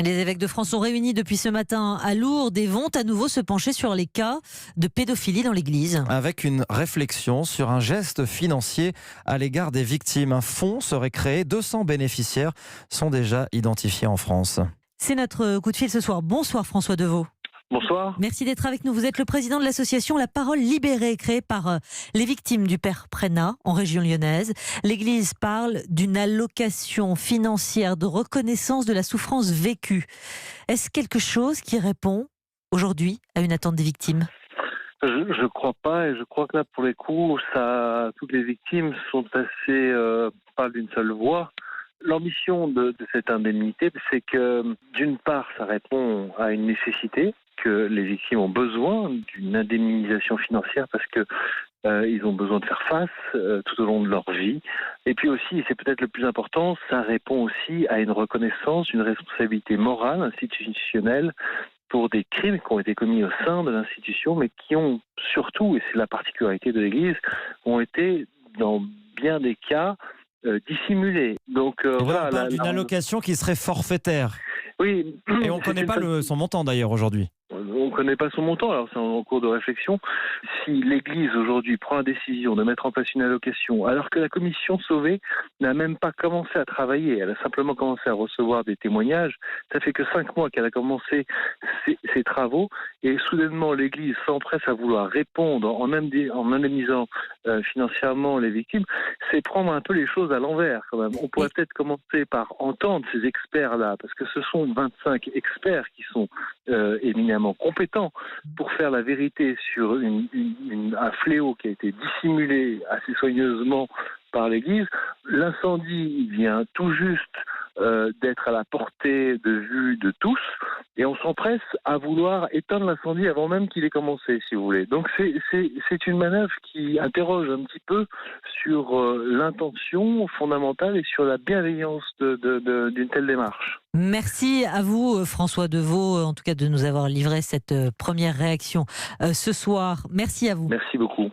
Les évêques de France sont réunis depuis ce matin à Lourdes et vont à nouveau se pencher sur les cas de pédophilie dans l'Église. Avec une réflexion sur un geste financier à l'égard des victimes. Un fonds serait créé, 200 bénéficiaires sont déjà identifiés en France. C'est notre coup de fil ce soir. Bonsoir François Deveau. Bonsoir. Merci d'être avec nous. Vous êtes le président de l'association La Parole Libérée, créée par les victimes du père Prénat en région lyonnaise. L'Église parle d'une allocation financière de reconnaissance de la souffrance vécue. Est-ce quelque chose qui répond aujourd'hui à une attente des victimes ? Je ne crois pas, et je crois que là, pour les coups, toutes les victimes sont assez parlent d'une seule voix. L'ambition de cette indemnité, c'est que, d'une part, ça répond à une nécessité, que les victimes ont besoin d'une indemnisation financière parce que ils ont besoin de faire face tout au long de leur vie. Et puis aussi, et c'est peut-être le plus important, ça répond aussi à une reconnaissance, une responsabilité morale, institutionnelle, pour des crimes qui ont été commis au sein de l'institution, mais qui ont surtout, et c'est la particularité de l'Église, ont été, dans bien des cas, dissimulés. Donc On voilà. parle d'une allocation qui serait forfaitaire. Oui. Et on ne connaît pas son montant d'ailleurs aujourd'hui. On ne connaît pas son montant, alors c'est en cours de réflexion. Si l'Église aujourd'hui prend la décision de mettre en place une allocation, alors que la commission Sauvé n'a même pas commencé à travailler, elle a simplement commencé à recevoir des témoignages, ça fait que 5 mois qu'elle a commencé ses travaux, et soudainement l'Église s'empresse à vouloir répondre en indemnisant financièrement les victimes, c'est prendre un peu les choses à l'envers quand même. On pourrait peut-être commencer par entendre ces experts-là, parce que ce sont 25 experts qui sont éminemment compétents pour faire la vérité sur un fléau qui a été dissimulé assez soigneusement par l'Église. L'incendie vient tout juste d'être à la portée de vue de tous, et on s'empresse à vouloir éteindre l'incendie avant même qu'il ait commencé, si vous voulez. Donc c'est une manœuvre qui interroge un petit peu sur l'intention fondamentale et sur la bienveillance d'une telle démarche. Merci à vous François Deveau, en tout cas de nous avoir livré cette première réaction ce soir. Merci à vous. Merci beaucoup.